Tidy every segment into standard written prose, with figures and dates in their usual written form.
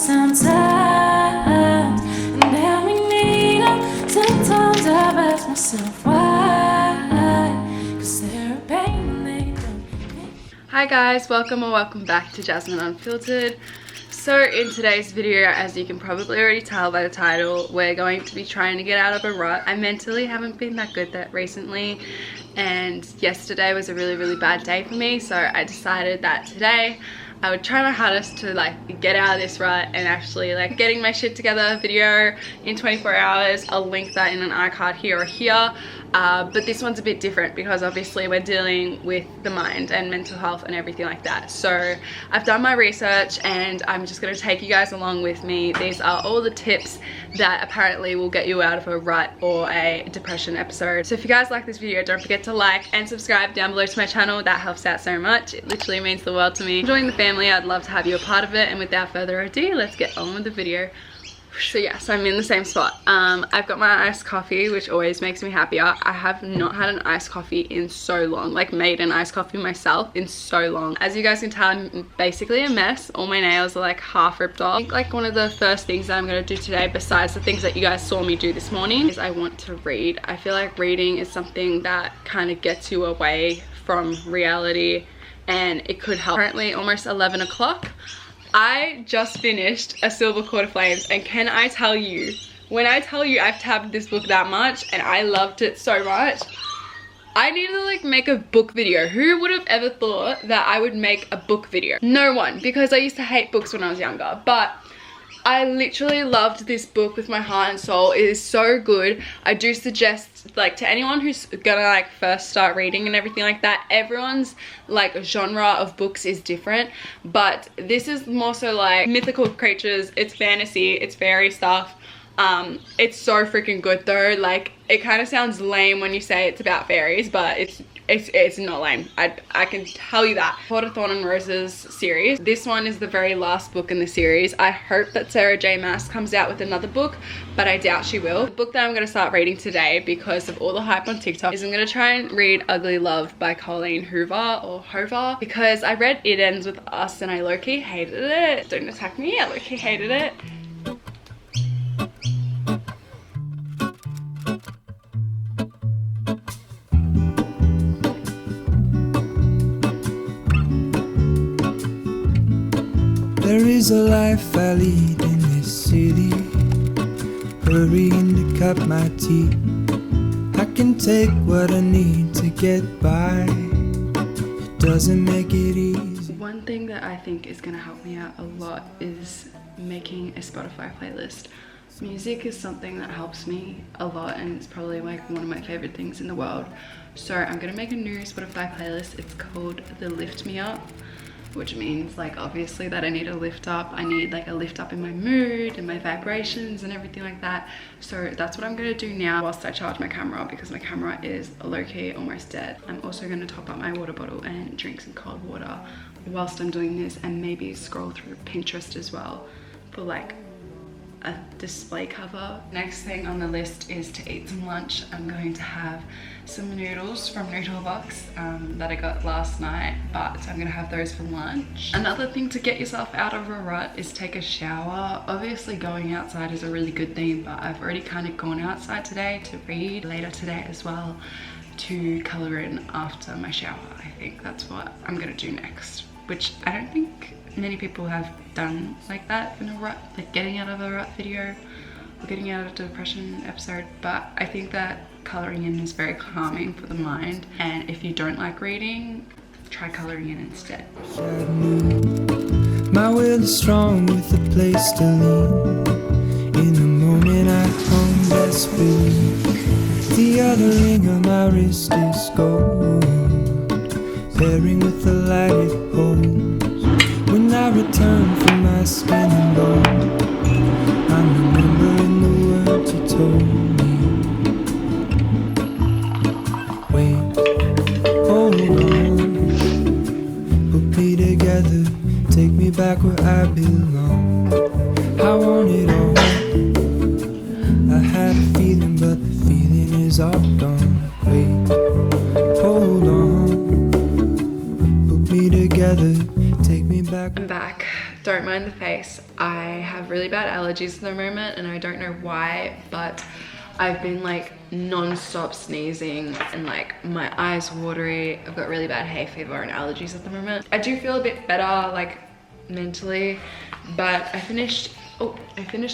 sometimes, and then we need them. Sometimes I ask myself why, 'cause they're a pain they don't. Hi guys, welcome back to Jasmine Unfiltered. So in today's video, as you can probably already tell by the title, we're going to be trying to get out of a rut. I mentally haven't been that good recently, and yesterday was a really bad day for me, so I decided that today I would try my hardest to like get out of this rut and actually like getting my shit together video in 24 hours. I'll link that in an iCard here or here. But this one's a bit different because obviously we're dealing with the mind and mental health and everything like that. So I've done my research and I'm just going to take you guys along with me. These are all the tips that apparently will get you out of a rut or a depression episode. So if you guys like this video, don't forget to like and subscribe down below to my channel. That helps out so much. It literally means the world to me. Join the family. I'd love to have you a part of it. And without further ado, let's get on with the video. So yes, I'm in the same spot. I've got my iced coffee, which always makes me happier. I have not had an iced coffee in so long, like made an iced coffee myself in so long. As you guys can tell, I'm basically a mess. All my nails are like half ripped off. I think like one of the first things that I'm gonna do today, besides the things that you guys saw me do this morning, is I want to read. I feel like reading is something that kind of gets you away from reality and it could help. Currently almost 11 o'clock. I just finished A Silver Cord of Flames, and can I tell you, when I tell you I've tabbed this book that much and I loved it so much, I need to like make a book video. Who would have ever thought that I would make a book video? No one, because I used to hate books when I was younger, but I literally loved this book with my heart and soul. It is so good. I do suggest like to anyone who's gonna like first start reading and everything like that, everyone's like genre of books is different, but this is more so like mythical creatures. It's fantasy, it's fairy stuff. It's so freaking good though. Like it kind of sounds lame when you say it's about fairies, but it's not lame. I can tell you that. Water, Thorn and Roses series. This one is the very last book in the series. I hope that Sarah J Maas comes out with another book, but I doubt she will. The book that I'm going to start reading today because of all the hype on TikTok is I'm going to try and read Ugly Love by Colleen Hoover or Hover, because I read It Ends With Us and I low-key hated it. Don't attack me, I low-key hated it. There is a life I lead in this city, hurrying to cut my teeth. I can take what I need to get by. It doesn't make it easy. One thing that I think is going to help me out a lot is making a Spotify playlist. Music is something that helps me a lot and it's probably like one of my favorite things in the world. So I'm going to make a new Spotify playlist. It's called The Lift Me Up, which means like obviously that I need a lift up. I need like a lift up in my mood and my vibrations and everything like that. So that's what I'm gonna do now whilst I charge my camera, because my camera is low-key almost dead. I'm also gonna top up my water bottle and drink some cold water whilst I'm doing this, and maybe scroll through Pinterest as well for like a display cover. Next thing on the list is to eat some lunch. I'm going to have some noodles from Noodle Box that I got last night, but I'm gonna have those for lunch. Another thing to get yourself out of a rut is take a shower. Obviously going outside is a really good thing, but I've already kind of gone outside today to read, later today as well to color in after my shower. I think that's what I'm gonna do next, which I don't think many people have done like that in a rut, like getting out of a rut video or getting out of a depression episode. But I think that coloring in is very calming for the mind, and if you don't like reading, try coloring in instead. My will is strong with a place to lean. In the moment I hung desperately. The other ring on my wrist is gold, pairing with the light it holds. When I return from my skin and bone, I'm remembering the words you told me. Wait, hold on, put me together, take me back where I belong. I want it all. I had a feeling, but the feeling is all gone. Wait, hold on, put me together, take me back. I'm back. Don't mind the face. I have really bad allergies at the moment and I don't know why, but I've been like non-stop sneezing and like my eyes watery. I've got really bad hay fever and allergies at the moment. I do feel a bit better like mentally, but I finished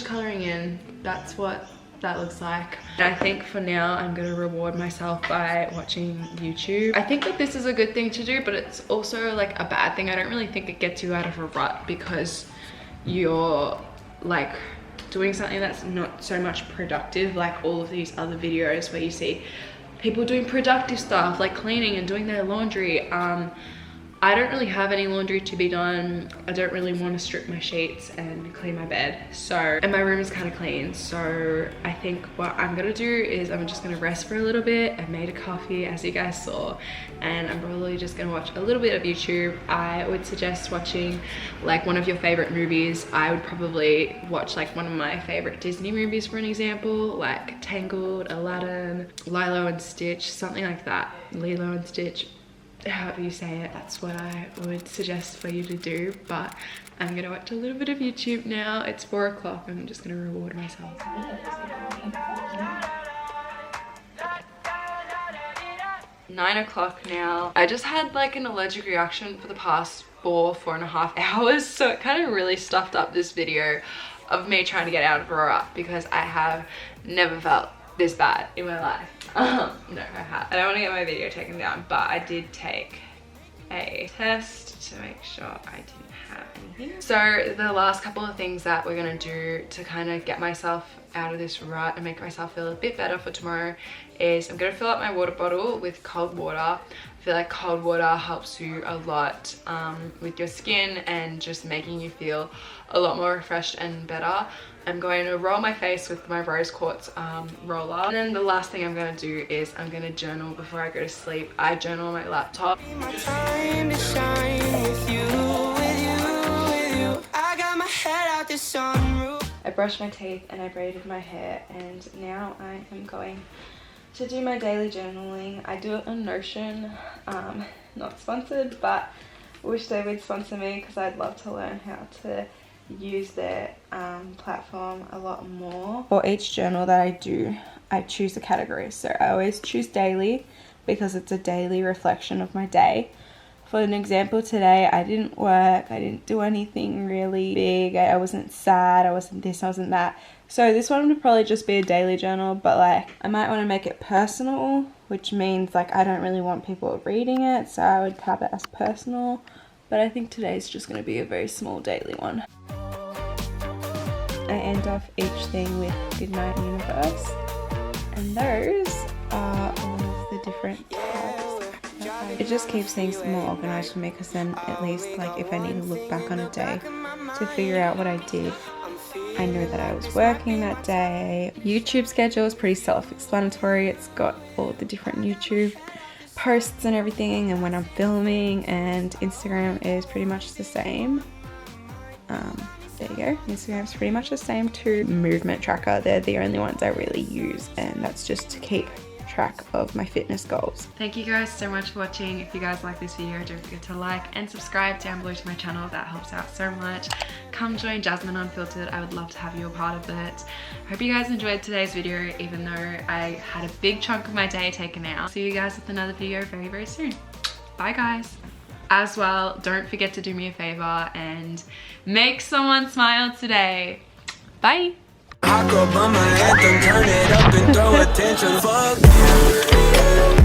coloring in. That's what that looks like. And I think for now I'm gonna reward myself by watching YouTube. I think that this is a good thing to do, but it's also like a bad thing. I don't really think it gets you out of a rut because you're like doing something that's not so much productive, like all of these other videos where you see people doing productive stuff like cleaning and doing their laundry. I don't really have any laundry to be done. I don't really want to strip my sheets and clean my bed. And my room is kind of clean. So I think what I'm gonna do is I'm just gonna rest for a little bit. I made a coffee, as you guys saw, and I'm probably just gonna watch a little bit of YouTube. I would suggest watching like one of your favorite movies. I would probably watch like one of my favorite Disney movies, for an example, like Tangled, Aladdin, Lilo and Stitch, something like that. Lilo and Stitch. However you say it, that's what I would suggest for you to do. But I'm gonna watch a little bit of YouTube now. It's 4 o'clock. I'm just gonna reward myself. 9 o'clock now. I just had like an allergic reaction for the past 4.5 hours, so it kind of really stuffed up this video of me trying to get out of a rut, because I have never felt this bad in my life. No, I have. I don't want to get my video taken down, but I did take a test to make sure I didn't have anything. So the last couple of things that we're gonna do to kind of get myself out of this rut and make myself feel a bit better for tomorrow is I'm gonna fill up my water bottle with cold water. I feel like cold water helps you a lot with your skin and just making you feel a lot more refreshed and better. I'm going to roll my face with my rose quartz roller. And then the last thing I'm going to do is I'm going to journal before I go to sleep. I journal on my laptop. I brushed my teeth and I braided my hair, and now I am going to do my daily journaling. I do it on Notion, not sponsored, but wish they would sponsor me because I'd love to learn how to use their platform a lot more. For each journal that I do, I choose a category. So I always choose daily because it's a daily reflection of my day. For an example, today I didn't work, I didn't do anything really big, I wasn't sad, I wasn't this, I wasn't that. So this one would probably just be a daily journal, but like I might want to make it personal, which means like I don't really want people reading it, so I would have it as personal. But I think today's just going to be a very small daily one. I end off each thing with Good Night Universe, and those are all of the different parts. It just keeps things more organised for me, because then at least like if I need to look back on a day to figure out what I did, I know that I was working that day. YouTube schedule is pretty self-explanatory. It's got all the different YouTube posts and everything, and when I'm filming, and Instagram is pretty much the same. There you go. Instagram's pretty much the same too. Movement tracker, they're the only ones I really use, and that's just to keep track of my fitness goals. Thank you guys so much for watching. If you guys like this video, don't forget to like and subscribe down below to my channel. That helps out so much. Come join Jasmine Unfiltered. I would love to have you a part of it. Hope you guys enjoyed today's video, even though I had a big chunk of my day taken out. See you guys with another video very, very soon. Bye guys. As well, don't forget to do me a favor and make someone smile today. Bye. I go by my anthem, turn it up and throw attention. Fuck you.